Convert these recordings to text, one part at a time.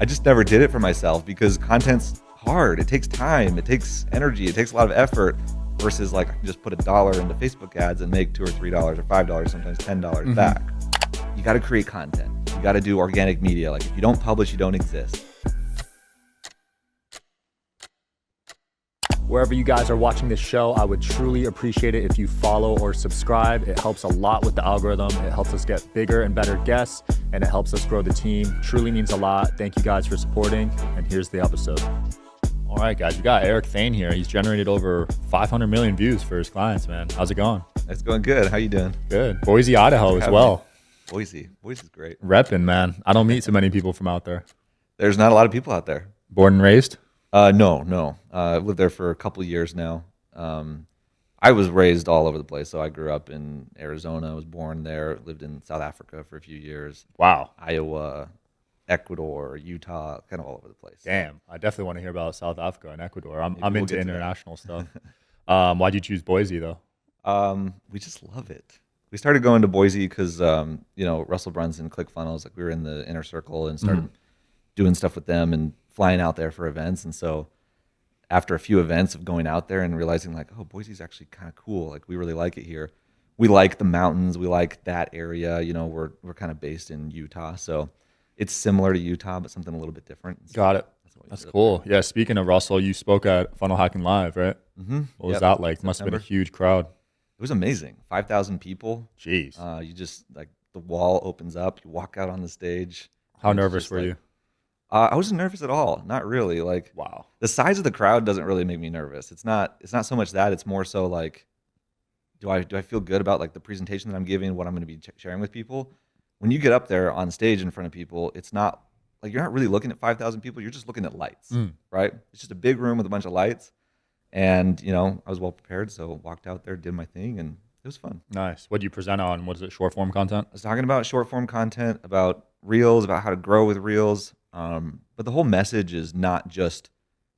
I just never did it for myself because content's hard. It takes time. It takes energy. It takes a lot of effort versus like I can just put $1 into Facebook ads and make $2 or $3 or $5, sometimes $10 back. You got to create content. You got to do organic media. Like if you don't publish, you don't exist. Wherever you guys are watching this show, I would truly appreciate it if you follow or subscribe. It helps a lot with the algorithm. It helps us get bigger and better guests, and it helps us grow the team. Truly means a lot. Thank you guys for supporting, and here's the episode. All right, guys, we got Eric Thayne here. He's generated over 500 million views for his clients, man. How's it going? It's going good. How you doing? Good. Boise, Idaho as well. Boise's great. Reppin', man. I don't meet too many people from out there. There's not a lot of people out there. Born and raised? No. I've lived there for a couple of years now. I was raised all over the place. So I grew up in Arizona. I was born there. Lived in South Africa for a few years. Wow. Iowa, Ecuador, Utah, kind of all over the place. Damn. I definitely want to hear about South Africa and Ecuador. I'm we'll into get to international stuff. Why'd you choose Boise, though? We just love it. We started going to Boise because, Russell Brunson, ClickFunnels, like we were in the inner circle and started doing stuff with them and flying out there for events. And so after a few events of going out there and realizing like, oh, Boise's actually kind of cool. Like we really like it here. We like the mountains. We like that area. You know, we're kind of based in Utah. So it's similar to Utah, but something a little bit different. So Got it. That's cool. Yeah. Speaking of Russell, you spoke at Funnel Hacking Live, right? Mm-hmm. What was that like? Must have been a huge crowd. It was amazing. 5,000 people. Jeez. You just like the wall opens up. You walk out on the stage. How nervous were you? I wasn't nervous at all. Not really. Like, wow. The size of the crowd doesn't really make me nervous. It's not so much that. It's more so like, do I feel good about like the presentation that I'm giving, what I'm going to be sharing with people? When you get up there on stage in front of people, it's not like you're not really looking at 5,000 people. You're just looking at lights, right? It's just a big room with a bunch of lights. And, I was well prepared. So walked out there, did my thing, and it was fun. Nice. What did you present on? Was it short form content? I was talking about short form content, about reels, about how to grow with reels. But the whole message is not just,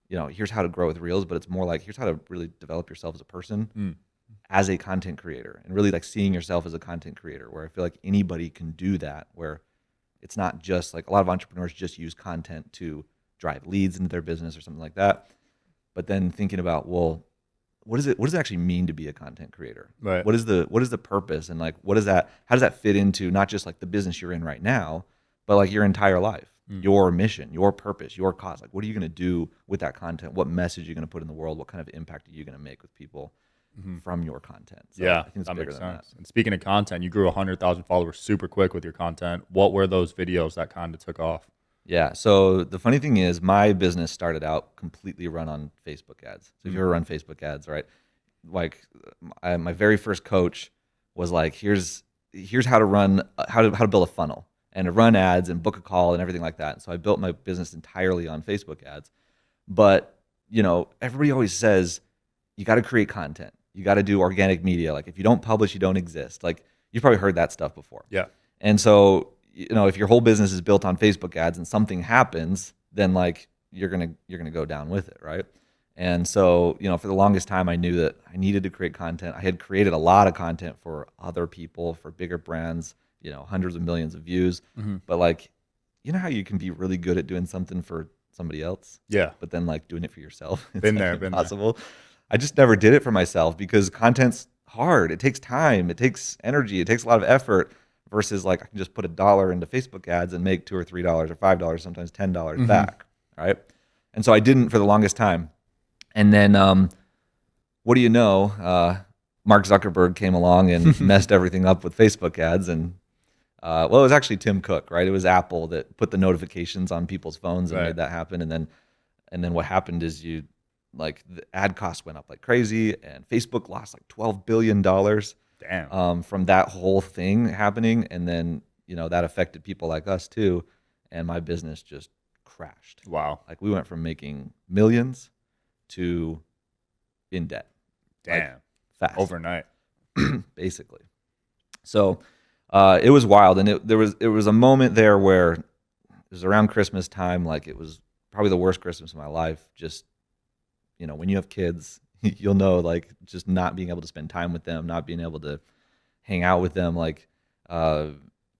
here's how to grow with reels, but it's more like, here's how to really develop yourself as a person, as a content creator, and really like seeing yourself as a content creator, where I feel like anybody can do that, where it's not just like a lot of entrepreneurs just use content to drive leads into their business or something like that. But then thinking about, well, what does it actually mean to be a content creator? Right. What is the purpose, and like how does that fit into not just like the business you're in right now, but like your entire life, your mission, your purpose, your cause. Like what are you going to do with that content? What message are you going to put in the world? What kind of impact are you going to make with people from your content? So yeah, I think it's that bigger makes than sense. that. And speaking of content, you grew 100,000 followers super quick with your content. What were those videos that kind of took off? Yeah. So the funny thing is, my business started out completely run on Facebook ads. So if you ever run Facebook ads, right? Like my very first coach was like, here's how to run, how to build a funnel and to run ads and book a call and everything like that. So I built my business entirely on Facebook ads. But everybody always says you got to create content. You got to do organic media. Like if you don't publish, you don't exist. Like you've probably heard that stuff before. Yeah. And so if your whole business is built on Facebook ads and something happens, then like you're gonna go down with it, right? And so for the longest time, I knew that I needed to create content. I had created a lot of content for other people, for bigger brands, hundreds of millions of views. But like, how you can be really good at doing something for somebody else, Yeah. but then like doing it for yourself, it's Been like there. impossible. I just never did it for myself because content's hard. It takes time. It takes energy. It takes a lot of effort. Versus like I can just put $1 into Facebook ads and make $2 or $3 or $5, sometimes $10 back, right? And so I didn't for the longest time. And then what do you know? Mark Zuckerberg came along and messed everything up with Facebook ads. And it was actually Tim Cook, right? It was Apple that put the notifications on people's phones and made that happen. And then what happened is the ad costs went up like crazy, and Facebook lost like $12 billion. Damn. From that whole thing happening. And then, that affected people like us too. And my business just crashed. Wow. Like we went from making millions to in debt. Damn. Like, fast. Overnight. Basically. So it was wild. And it was a moment there where it was around Christmas time. Like it was probably the worst Christmas of my life. Just, when you have kids, you'll know, like just not being able to spend time with them, not being able to hang out with them, like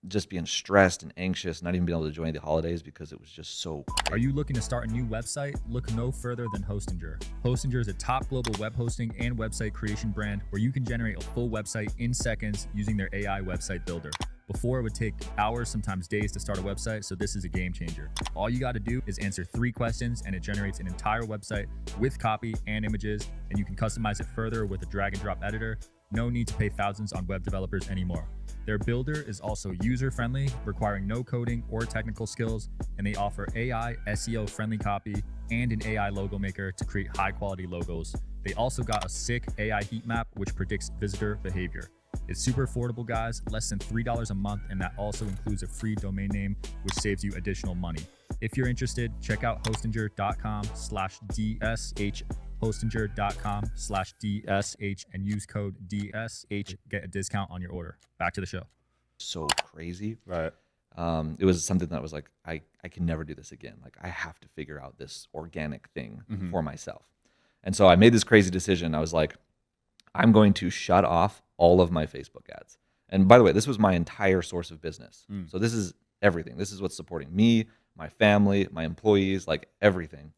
just being stressed and anxious, not even being able to enjoy the holidays because it was just so crazy. Are you looking to start a new website? Look no further than Hostinger. Hostinger is a top global web hosting and website creation brand where you can generate a full website in seconds using their AI website builder. Before, it would take hours, sometimes days to start a website, so this is a game changer. All you got to do is answer 3 questions and it generates an entire website with copy and images, and you can customize it further with a drag and drop editor. No need to pay thousands on web developers anymore. Their builder is also user-friendly, requiring no coding or technical skills, and they offer AI SEO-friendly copy and an AI logo maker to create high-quality logos. They also got a sick AI heat map, which predicts visitor behavior. It's super affordable, guys, less than $3 a month, and that also includes a free domain name, which saves you additional money. If you're interested, check out hostinger.com/DSH, hostinger.com/DSH, and use code DSH, get a discount on your order. Back to the show. So crazy. Right. It was something that was like, I can never do this again. Like, I have to figure out this organic thing for myself. And so I made this crazy decision. I was like, I'm going to shut off all of my Facebook ads. And by the way, this was my entire source of business. So this is everything. This is what's supporting me, my family, my employees, like everything.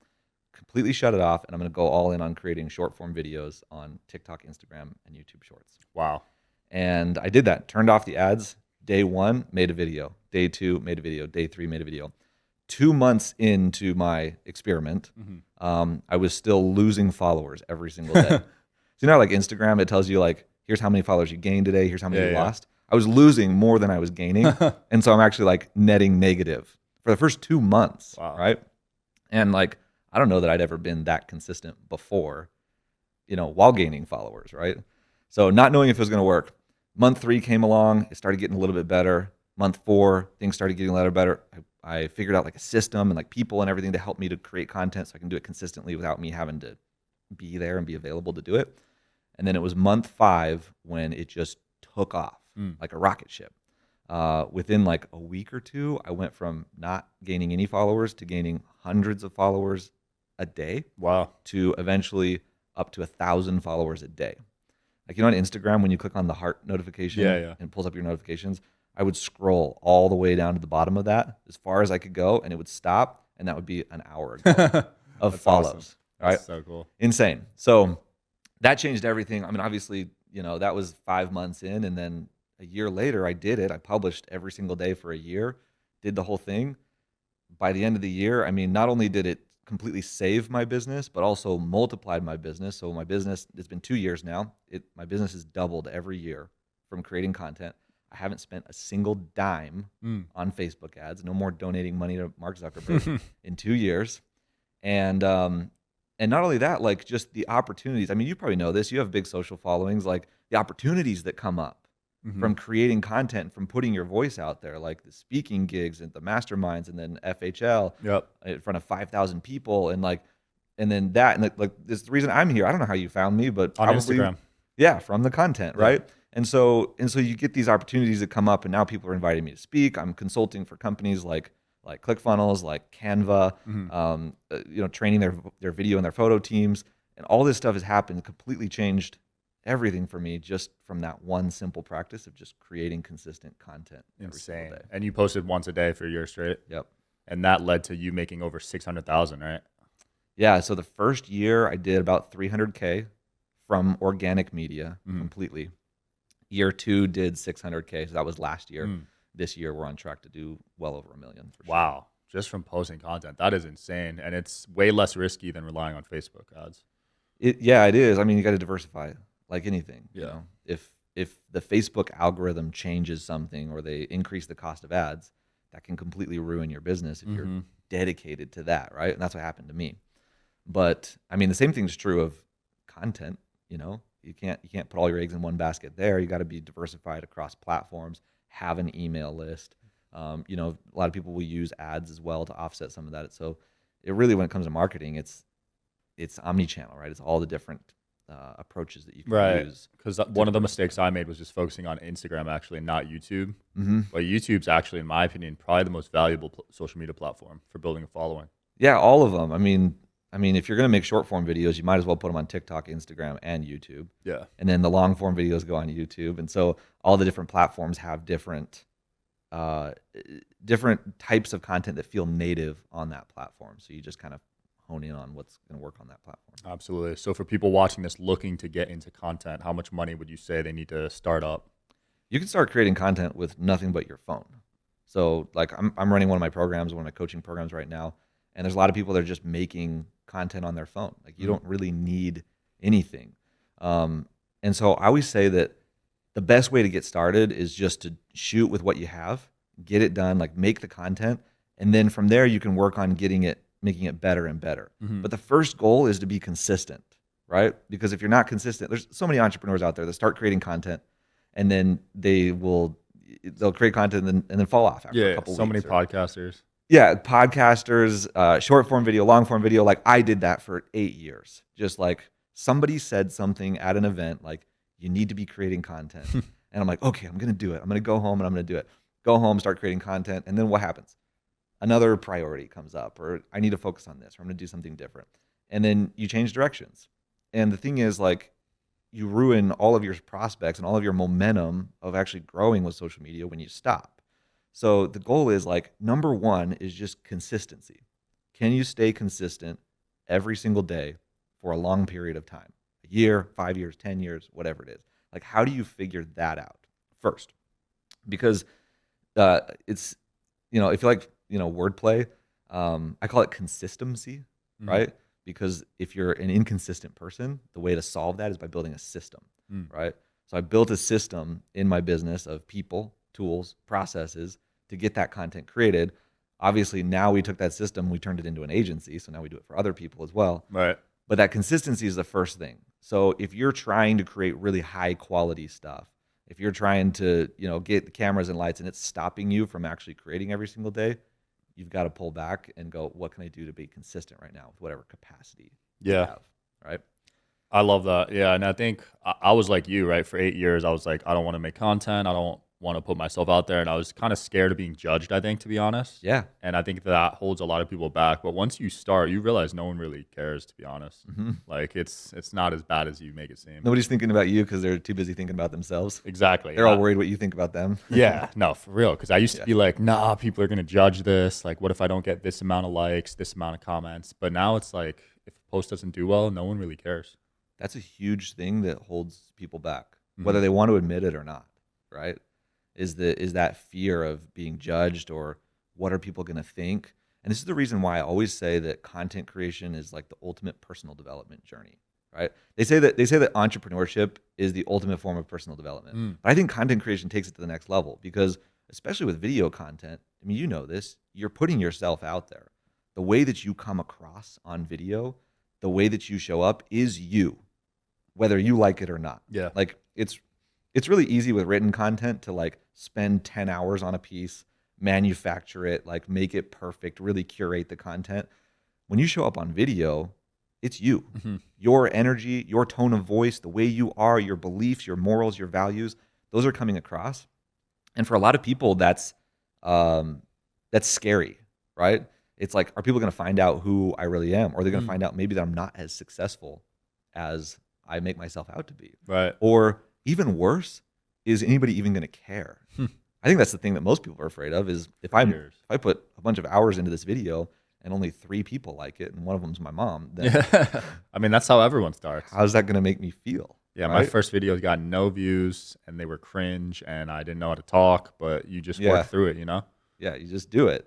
Completely shut it off, and I'm going to go all in on creating short form videos on TikTok, Instagram, and YouTube Shorts. Wow. And I did that. Turned off the ads. Day 1, made a video. Day 2, made a video. Day 3, made a video. 2 months into my experiment, I was still losing followers every single day. So you know, like Instagram, it tells you like, here's how many followers you gained today. Here's how many you lost. I was losing more than I was gaining. And so I'm actually like netting negative for the first 2 months. Wow. Right. And like, I don't know that I'd ever been that consistent before, you know, while gaining followers. Right. So not knowing if it was going to work. Month 3 came along. It started getting a little bit better. Month 4, things started getting a little better. I figured out like a system and like people and everything to help me to create content so I can do it consistently without me having to be there and be available to do it. And then it was month 5 when it just took off like a rocket ship. Within like a week or 2, I went from not gaining any followers to gaining hundreds of followers a day. Wow. To eventually up to 1,000 followers a day. Like, you know, on Instagram, when you click on the heart notification and it pulls up your notifications, I would scroll all the way down to the bottom of that as far as I could go, and it would stop, and that would be an hour ago of follows. Awesome. Right? That's so cool. Insane. So that changed everything. I mean, obviously, you know, that was 5 months in, and then a year later, I did it. I published every single day for a year, did the whole thing. By the end of the year, I mean, not only did it completely save my business, but also multiplied my business. So my business, it's been 2 years now. My business has doubled every year from creating content. I haven't spent a single dime on Facebook ads. No more donating money to Mark Zuckerberg in 2 years. And not only that, like just the opportunities. I mean, you probably know this. You have big social followings. Like the opportunities that come up from creating content, from putting your voice out there, like the speaking gigs and the masterminds, and then FHL in front of 5,000 people, and then that, and like this is the reason I'm here. I don't know how you found me, but on probably, Instagram. Yeah, from the content, right? And so you get these opportunities that come up, and now people are inviting me to speak. I'm consulting for companies like ClickFunnels, like Canva, you know, training their video and their photo teams, and all this stuff has happened, completely changed everything for me just from that one simple practice of just creating consistent content. Insane. And you posted once a day for a year straight. Yep. And that led to you making over 600,000, right? Yeah. So the first year I did about 300K from organic media completely. Year 2 did 600K. So that was last year. This year we're on track to do well over $1 million. For sure. Wow. Just from posting content. That is insane. And it's way less risky than relying on Facebook ads. Yeah, it is. I mean, you got to diversify. Like anything, yeah. You know, if the Facebook algorithm changes something or they increase the cost of ads, that can completely ruin your business if you're dedicated to that, right? And that's what happened to me. But I mean, the same thing is true of content. You know, you can't put all your eggs in one basket there. You got to be diversified across platforms. Have an email list. You know, a lot of people will use ads as well to offset some of that. So it really, when it comes to marketing, it's omni-channel, right? It's all the different approaches that you can use. Because one of the mistakes I made was just focusing on Instagram actually, and not YouTube. But YouTube's actually, in my opinion, probably the most valuable social media platform for building a following. Yeah, all of them. I mean, if you're going to make short form videos, you might as well put them on TikTok, Instagram, and YouTube. Yeah. And then the long form videos go on YouTube. And so all the different platforms have different different types of content that feel native on that platform. So you just kind of hone in on what's going to work on that platform. Absolutely. So for people watching this looking to get into content, how much money would you say they need to start up? You can start creating content with nothing but your phone. So like I'm running one of my programs, one of my coaching programs right now, and there's a lot of people that are just making content on their phone. Like you don't really need anything. And so I always say that the best way to get started is just to shoot with what you have, get it done, like make the content, and then from there you can work on making it better and better. But the first goal is to be consistent, right? Because if you're not consistent, there's so many entrepreneurs out there that start creating content and then they'll create content and then fall off after a couple weeks. So many podcasters. Yeah, podcasters, short form video, long form video. Like I did that for 8 years. Just like somebody said something at an event, like you need to be creating content. And I'm like, okay, I'm going to do it. I'm going to go home and I'm going to do it. Go home, start creating content. And then what happens? Another priority comes up, or I need to focus on this, or I'm going to do something different. And then you change directions. And the thing is, like, you ruin all of your prospects and all of your momentum of actually growing with social media when you stop. So the goal is like, number one is just consistency. Can you stay consistent every single day for a long period of time? A year, 5 years, 10 years, whatever it is. Like, how do you figure that out first? Because it's, if you like, wordplay, I call it consistency, right? Because if you're an inconsistent person, the way to solve that is by building a system, right? So I built a system in my business of people, tools, processes to get that content created. Obviously, now we took that system, we turned it into an agency. So now we do it for other people as well. Right. But that consistency is the first thing. So if you're trying to create really high quality stuff, if you're trying to, get the cameras and lights and it's stopping you from actually creating every single day, you've got to pull back and go, what can I do to be consistent right now with whatever capacity you have, right? I love that. Yeah, and I think I was like you, right? For 8 years, I was like, I don't want to make content. I don't want to put myself out there. And I was kind of scared of being judged, I think, to be honest. Yeah. And I think that holds a lot of people back. But once you start, you realize no one really cares, to be honest. Like, it's not as bad as you make it seem. Nobody's thinking about you because they're too busy thinking about themselves. Exactly. They're all worried what you think about them. Yeah, no, for real. Because I used to be like, nah, people are going to judge this. Like, what if I don't get this amount of likes, this amount of comments? But now it's like, if a post doesn't do well, no one really cares. That's a huge thing that holds people back, whether they want to admit it or not, right? Is that fear of being judged or what are people going to think? And this is the reason why I always say that content creation is like the ultimate personal development journey, right? They say that entrepreneurship is the ultimate form of personal development. But I think content creation takes it to the next level because especially with video content, I mean, you know this, you're putting yourself out there. The way that you come across on video, the way that you show up is you, whether you like it or not. Yeah. Like it's really easy with written content to like spend 10 hours on a piece, manufacture it, like make it perfect, really curate the content. When you show up on video, it's you. Your energy, your tone of voice, the way you are, your beliefs, your morals, your values, those are coming across. And for a lot of people, that's scary, right? It's like, are people going to find out who I really am? Or are they going to find out maybe that I'm not as successful as I make myself out to be? Right. Or even worse, is anybody even going to care? I think that's the thing that most people are afraid of is if I put a bunch of hours into this video and only 3 people like it, and one of them's my mom, then I mean, that's how everyone starts. how's that going to make me feel? Yeah, right? My first videos got no views and they were cringe and I didn't know how to talk, but you just work through it, Yeah, you just do it.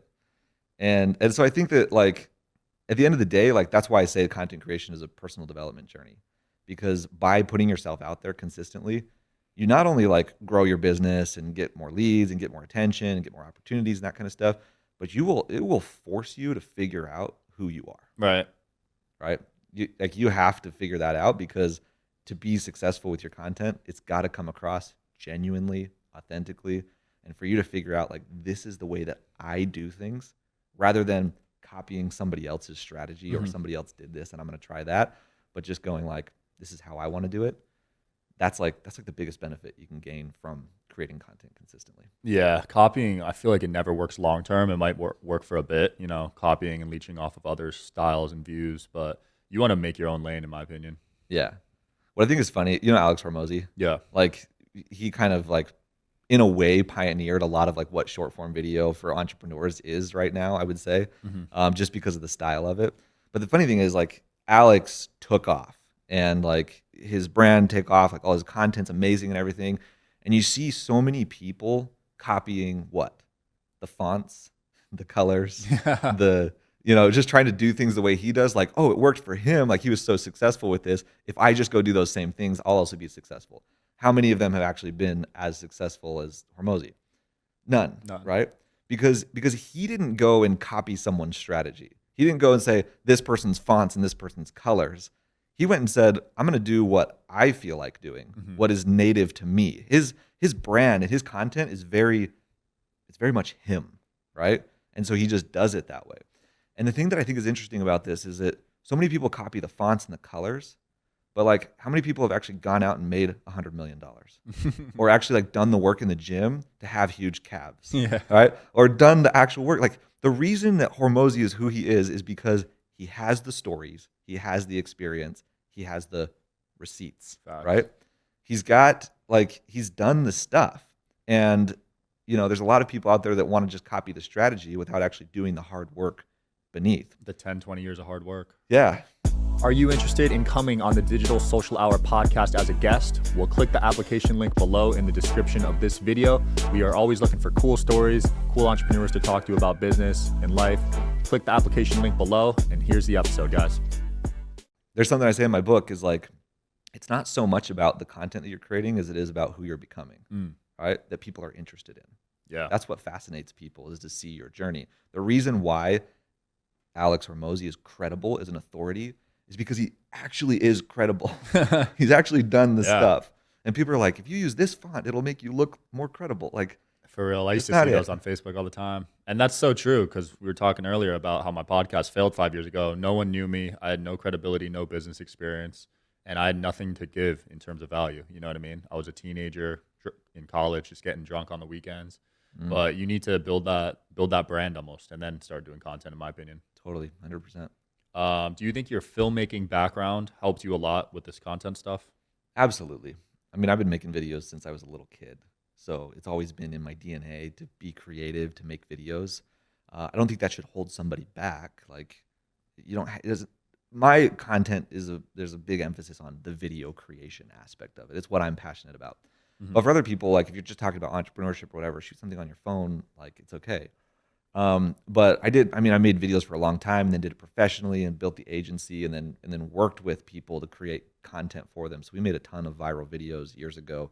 And so I think that like at the end of the day, like that's why I say content creation is a personal development journey. Because by putting yourself out there consistently, you not only like grow your business and get more leads and get more attention and get more opportunities and that kind of stuff, but it will force you to figure out who you are. Right? You have to figure that out because to be successful with your content, it's got to come across genuinely, authentically, and for you to figure out like this is the way that I do things rather than copying somebody else's strategy or somebody else did this and I'm going to try that, but just going like this is how I want to do it. That's like the biggest benefit you can gain from creating content consistently. Yeah, copying, I feel like it never works long term. It might work for a bit, copying and leeching off of other styles and views, but you want to make your own lane, in my opinion. Yeah. What I think is funny, Alex Hormozy? Yeah. Like he kind of like in a way pioneered a lot of like what short form video for entrepreneurs is right now, I would say, just because of the style of it. But the funny thing is like Alex took off and like his brand take off, like all his content's amazing and everything. And you see so many people copying what? The fonts, the colors, the, just trying to do things the way he does. Like, oh, it worked for him. Like he was so successful with this. If I just go do those same things, I'll also be successful. How many of them have actually been as successful as Hormozi? None, right? Because he didn't go and copy someone's strategy. He didn't go and say this person's fonts and this person's colors. He went and said, I'm going to do what I feel like doing, what is native to me. His brand and his content is very much him, right? And so he just does it that way. And the thing that I think is interesting about this is that so many people copy the fonts and the colors, but like how many people have actually gone out and made $100 million or actually like done the work in the gym to have huge calves, right? Or done the actual work. Like the reason that Hormozi is who he is because he has the stories, he has the experience, he has the receipts, right? He's got like, he's done the stuff. And, there's a lot of people out there that want to just copy the strategy without actually doing the hard work beneath. The 10, 20 years of hard work. Yeah. Are you interested in coming on the Digital Social Hour podcast as a guest? Well, click the application link below in the description of this video. We are always looking for cool stories, cool entrepreneurs to talk to about business and life. Click the application link below, and here's the episode, guys. There's something I say in my book is like, it's not so much about the content that you're creating as it is about who you're becoming, right? That people are interested in. Yeah. That's what fascinates people, is to see your journey. The reason why Alex Hormozi is credible as an authority is because he actually is credible. He's actually done the stuff. And people are like, if you use this font, it'll make you look more credible. Like, for real, I used to see those on Facebook all the time. And that's so true, because we were talking earlier about how my podcast failed 5 years ago. No one knew me. I had no credibility, no business experience, and I had nothing to give in terms of value. You know what I mean? I was a teenager in college, just getting drunk on the weekends. But you need to build that brand almost, and then start doing content, in my opinion. Totally, 100%. Do you think your filmmaking background helped you a lot with this content stuff? Absolutely. I mean, I've been making videos since I was a little kid. So it's always been in my DNA to be creative, to make videos. I don't think that should hold somebody back. Like, my content there's a big emphasis on the video creation aspect of it. It's what I'm passionate about. But for other people, like if you're just talking about entrepreneurship or whatever, shoot something on your phone, like it's okay. But I made videos for a long time and then did it professionally and built the agency and then worked with people to create content for them. So we made a ton of viral videos years ago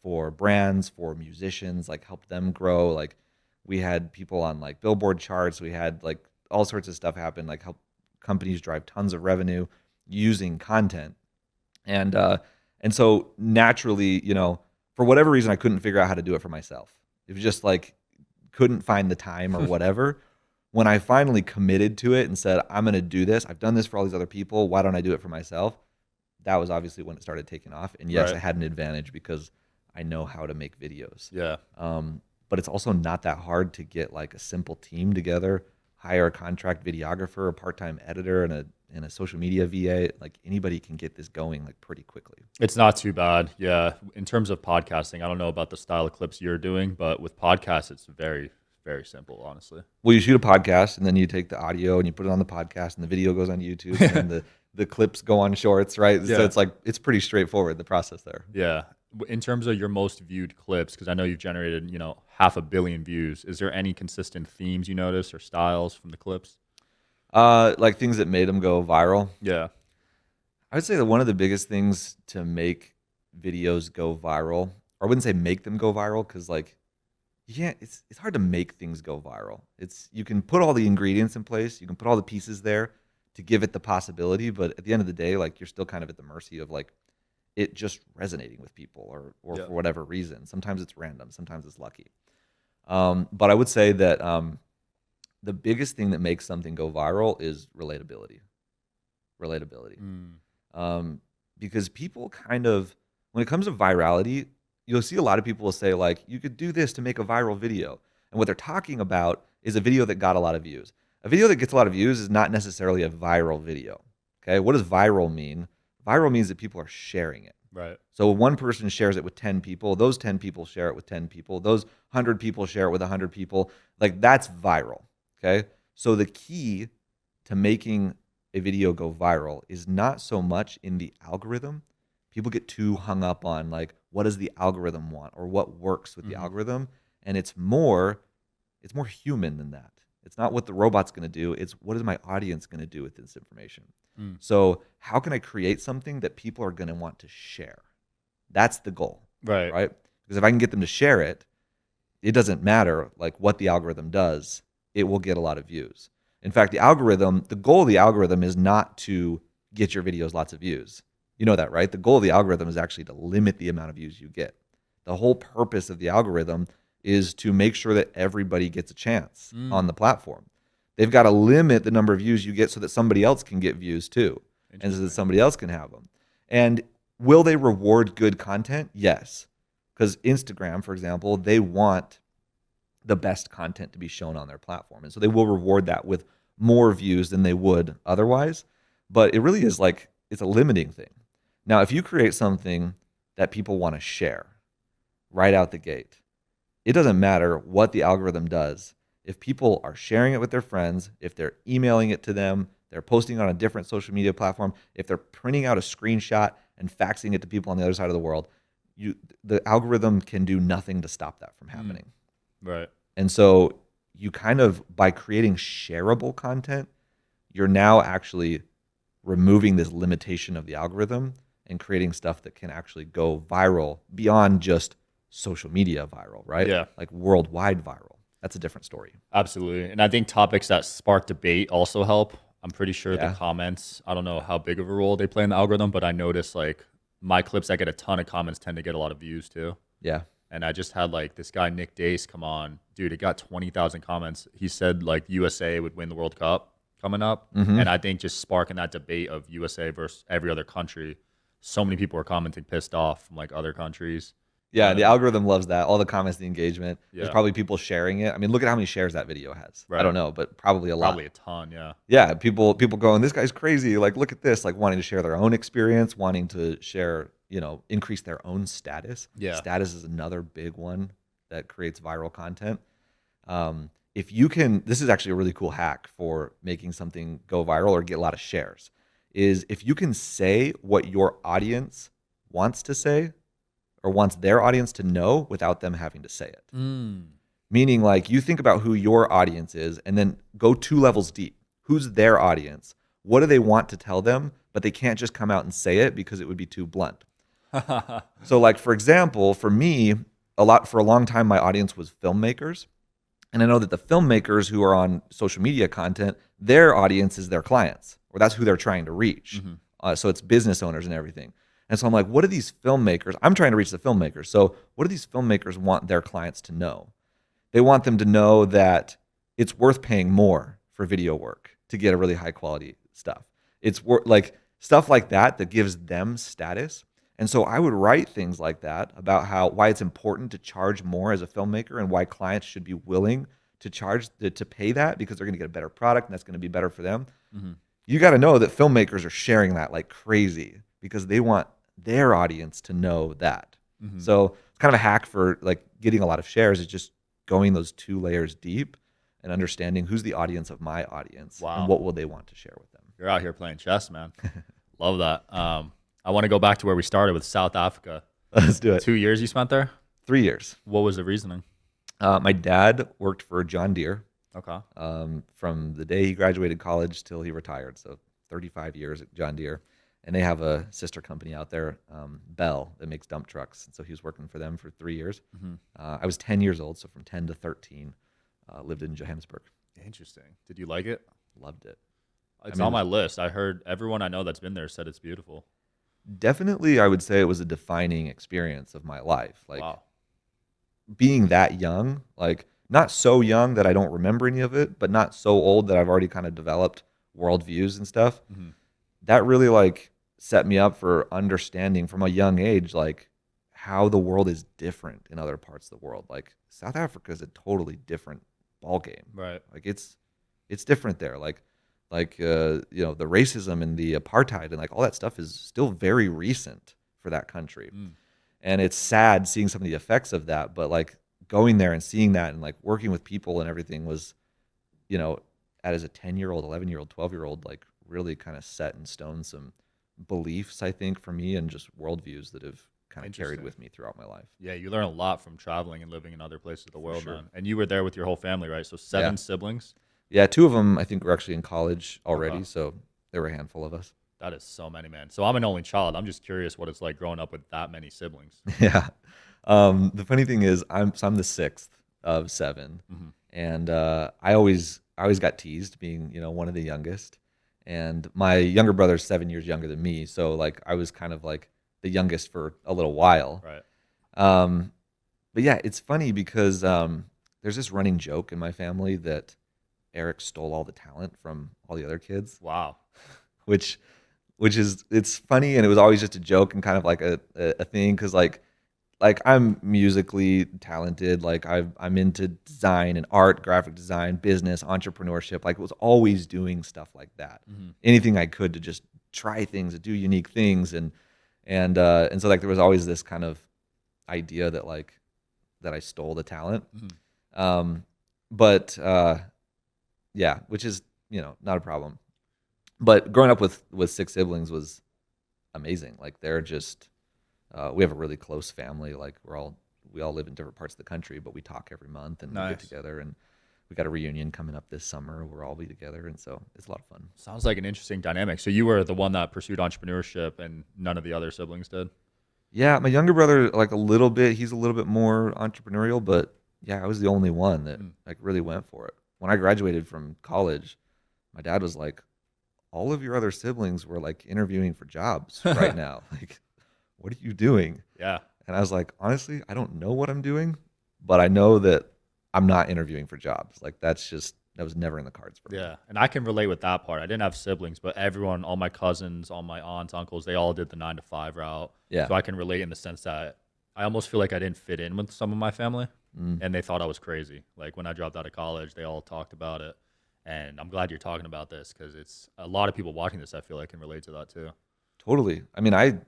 for brands, for musicians, like helped them grow. Like we had people on like Billboard charts. We had like all sorts of stuff happen, like help companies drive tons of revenue using content. And so naturally, for whatever reason, I couldn't figure out how to do it for myself. It was just like, couldn't find the time or whatever. When I finally committed to it and said, I'm going to do this, I've done this for all these other people, why don't I do it for myself? That was obviously when it started taking off. And yes, I had an advantage because I know how to make videos. Yeah. But it's also not that hard to get like a simple team together, hire a contract videographer, a part-time editor, and a social media VA. Like anybody can get this going like pretty quickly. It's not too bad. Yeah. In terms of podcasting, I don't know about the style of clips you're doing, but with podcasts, it's very, very simple, honestly. Well, you shoot a podcast and then you take the audio and you put it on the podcast and the video goes on YouTube and then the clips go on shorts, right? Yeah. So it's pretty straightforward, the process there. Yeah. In terms of your most viewed clips, because I know you've generated, 500 million views, is there any consistent themes you notice or styles from the clips? Like things that made them go viral. Yeah. I would say that one of the biggest things to make videos go viral, or I wouldn't say make them go viral, because like, it's hard to make things go viral. You can put all the ingredients in place, you can put all the pieces there to give it the possibility, but at the end of the day, like you're still kind of at the mercy of like it just resonating with people or for whatever reason. Sometimes it's random, sometimes it's lucky. But I would say that the biggest thing that makes something go viral is relatability. Because people kind of, when it comes to virality, you'll see a lot of people will say like, you could do this to make a viral video. And what they're talking about is a video that got a lot of views. A video that gets a lot of views is not necessarily a viral video. Okay, what does viral mean? Viral means that people are sharing it. Right. So one person shares it with 10 people, those 10 people share it with 10 people, those 100 people share it with 100 people. Like that's viral. Okay. So the key to making a video go viral is not so much in the algorithm. People get too hung up on like, what does the algorithm want or what works with the algorithm? And it's more human than that. It's not what the robot's going to do. It's what is my audience going to do with this information? So how can I create something that people are going to want to share? That's the goal, Right. right? Because if I can get them to share it, it doesn't matter like what the algorithm does. It will get a lot of views. In fact, the goal of the algorithm is not to get your videos lots of views. You know that, right? The goal of the algorithm is actually to limit the amount of views you get. The whole purpose of the algorithm is to make sure that everybody gets a chance on the platform. They've got to limit the number of views you get so that somebody else can get views too, and so that somebody else can have them. And will they reward good content? Yes. Because Instagram, for example, they want the best content to be shown on their platform. And so they will reward that with more views than they would otherwise. But it really is like, it's a limiting thing. Now, if you create something that people want to share right out the gate, it doesn't matter what the algorithm does. If people are sharing it with their friends, if they're emailing it to them, they're posting on a different social media platform, if they're printing out a screenshot and faxing it to people on the other side of the world, the algorithm can do nothing to stop that from happening. Right. And so you kind of, by creating shareable content, you're now actually removing this limitation of the algorithm and creating stuff that can actually go viral beyond just social media viral, right? Yeah. Like worldwide viral. That's a different story. Absolutely. And I think topics that spark debate also help. I'm pretty sure Yeah. the comments, I don't know how big of a role they play in the algorithm, but I notice like my clips that get a ton of comments tend to get a lot of views too. Yeah. And I just had like this guy, Nick Dace, come on. Dude, it got 20,000 comments. He said like USA would win the World Cup coming up. And I think just sparking that debate of USA versus every other country, so many people are commenting pissed off from like other countries. Yeah, the algorithm loves that. All the comments, the engagement. There's Yeah. probably people sharing it. I mean, look at how many shares that video has. I Right. don't know, but probably a lot. Probably a ton, yeah. Yeah, people going, this guy's crazy. Like, look at this. Like, wanting to share their own experience, wanting to share, increase their own status. Yeah. Status is another big one that creates viral content. If you can, this is actually a really cool hack for making something go viral or get a lot of shares, is if you can say what your audience wants to say or wants their audience to know without them having to say it. Meaning like you think about who your audience is and then go 2 levels deep. Who's their audience? What do they want to tell them? But they can't just come out and say it because it would be too blunt. So like, for example, for me, for a long time, my audience was filmmakers. And I know that the filmmakers who are on social media content, their audience is their clients, or that's who they're trying to reach. So it's business owners and everything. And so I'm like, what do these filmmakers, I'm trying to reach the filmmakers. So what do these filmmakers want their clients to know? They want them to know that it's worth paying more for video work to get a really high quality stuff. It's like stuff like that gives them status. And so I would write things like that about why it's important to charge more as a filmmaker and why clients should be willing to charge to pay that because they're going to get a better product and that's going to be better for them. You got to know that filmmakers are sharing that like crazy because they want their audience to know that. So it's kind of a hack for like getting a lot of shares is just going those 2 layers deep and understanding who's the audience of my audience and what will they want to share with them. You're out here playing chess, man. Love that. I want to go back to where we started with South Africa. Let's do it. 2 years you spent there? 3 years. What was the reasoning? My dad worked for John Deere Okay. from the day he graduated college till he retired. So 35 years at John Deere. And they have a sister company out there, Bell, that makes dump trucks. And so he was working for them for 3 years. I was 10 years old, so from 10 to 13, lived in Johannesburg. Interesting. Did you like it? Loved it. It's on my list. I heard everyone I know that's been there said it's beautiful. Definitely, I would say it was a defining experience of my life. Like Wow. being that young, like not so young that I don't remember any of it, but not so old that I've already kind of developed worldviews and stuff. That really like set me up for understanding from a young age, like how the world is different in other parts of the world. Like South Africa is a totally different ball game. Right. Like it's different there. Like the racism and the apartheid and like all that stuff is still very recent for that country. Mm. And it's sad seeing some of the effects of that, but like going there and seeing that and like working with people and everything was, you know, as a 10-year-old, 11-year-old, 12-year-old, like really kind of set in stone some beliefs, I think, for me, and just worldviews that have kind of carried with me throughout my life. Yeah, you learn a lot from traveling and living in other places of the world, sure. man. And you were there with your whole family, right? So 7 siblings. Yeah, 2 of them I think were actually in college already, Okay. so there were a handful of us. That is so many, man. So I'm an only child. I'm just curious what it's like growing up with that many siblings. Yeah. The funny thing is, I'm the sixth of 7, Mhm. and I always got teased being, you know, one of the youngest, and my younger brother's 7 years younger than me, so like I was kind of like the youngest for a little while. Right. But yeah, it's funny because there's this running joke in my family that Eric stole all the talent from all the other kids, Wow. which is it's funny, and it was always just a joke and kind of like a thing because like I'm musically talented, like I'm into design and art, graphic design, business, entrepreneurship, like was always doing stuff like that, anything I could to just try things, to do unique things, and so like there was always this kind of idea that like that I stole the talent. But yeah, which is, you know, not a problem. But growing up with 6 siblings was amazing. Like they're just we have a really close family. Like we all live in different parts of the country, but we talk every month and we get Nice. together, and we got a reunion coming up this summer where we'll all be together, and so it's a lot of fun. Sounds like an interesting dynamic. So you were the one that pursued entrepreneurship and none of the other siblings did? Yeah, my younger brother, like a little bit, he's a little bit more entrepreneurial, but yeah, I was the only one that like really went for it. When I graduated from college, my dad was like, all of your other siblings were like interviewing for jobs right now. Like, what are you doing? Yeah. And I was like, honestly, I don't know what I'm doing, but I know that I'm not interviewing for jobs. Like that was never in the cards for me. Yeah. And I can relate with that part. I didn't have siblings, but everyone, all my cousins, all my aunts, uncles, they all did the 9 to 5 route. Yeah. So I can relate in the sense that I almost feel like I didn't fit in with some of my family and they thought I was crazy. Like when I dropped out of college, they all talked about it. And I'm glad you're talking about this because it's a lot of people watching this, I feel like, can relate to that too. Totally. I mean, I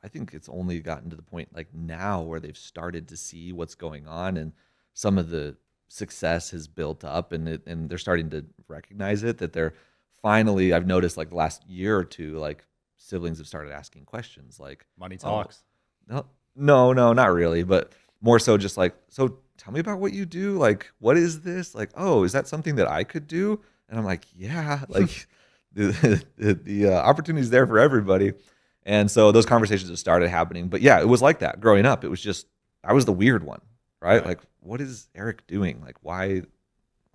think it's only gotten to the point like now where they've started to see what's going on, and some of the success has built up, and they're starting to recognize it, that they're finally, I've noticed like the last year or two, like siblings have started asking questions like Money talks. No, not really, but more so just like, so tell me about what you do. Like, what is this? Like, oh, is that something that I could do? And I'm like, yeah, like the opportunity's there for everybody. And so those conversations have started happening. But yeah, it was like that growing up. It was just, I was the weird one, right? Like, what is Eric doing? Like, why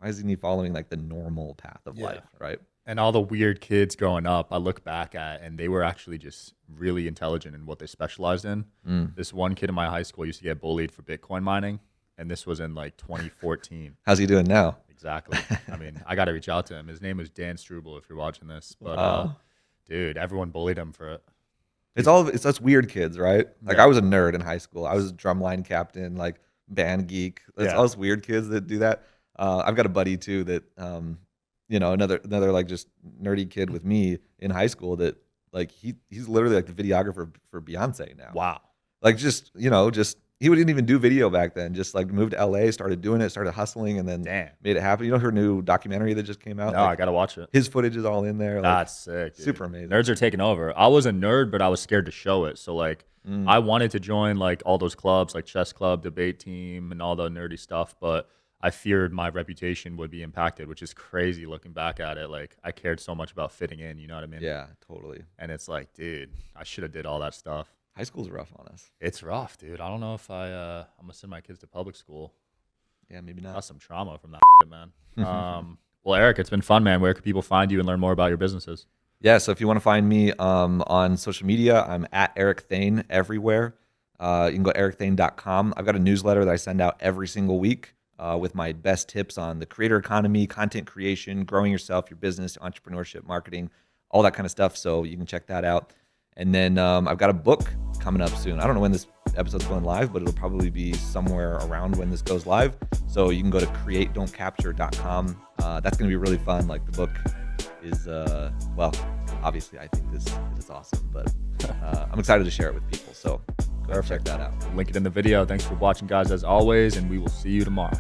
isn't he following like the normal path of life, right? And all the weird kids growing up, I look back at, and they were actually just really intelligent in what they specialized in. This one kid in my high school used to get bullied for Bitcoin mining, and this was in like 2014. How's he doing now? Exactly. I mean, I got to reach out to him. His name is Dan Struble, if you're watching this. But dude, everyone bullied him for it. It's us weird kids, right? Like I was a nerd in high school. I was a drumline captain, like band geek. It's all us weird kids that do that. I've got a buddy too that you know, another like just nerdy kid with me in high school that like he's literally like the videographer for Beyonce now. Wow. Like just, you know, just he didn't even do video back then. Just like moved to LA, started doing it, started hustling, and then made it happen. You know her new documentary that just came out? No, like, I gotta watch it. His footage is all in there. Like, that's sick. Dude. Super amazing. Nerds are taking over. I was a nerd, but I was scared to show it. So like I wanted to join like all those clubs, like chess club, debate team, and all the nerdy stuff, but I feared my reputation would be impacted, which is crazy looking back at it. Like I cared so much about fitting in, you know what I mean? Yeah, totally. And it's like, dude, I should have did all that stuff. High school's rough on us. It's rough, dude. I don't know if I'm gonna send my kids to public school. Yeah, maybe not. Got some trauma from that, man. Well, Eric, it's been fun, man. Where can people find you and learn more about your businesses? Yeah, so if you want to find me on social media, I'm at Eric Thayne everywhere. You can go to ericthe.com. I've got a newsletter that I send out every single week with my best tips on the creator economy, content creation, growing yourself, your business, entrepreneurship, marketing, all that kind of stuff. So you can check that out. And then I've got a book coming up soon. I don't know when this episode's going live, but it'll probably be somewhere around when this goes live. So you can go to createdon'tcapture.com. That's going to be really fun. Like the book is, well, obviously I think this is awesome, but I'm excited to share it with people. So go check that out. Link it in the video. Thanks for watching, guys, as always, and we will see you tomorrow.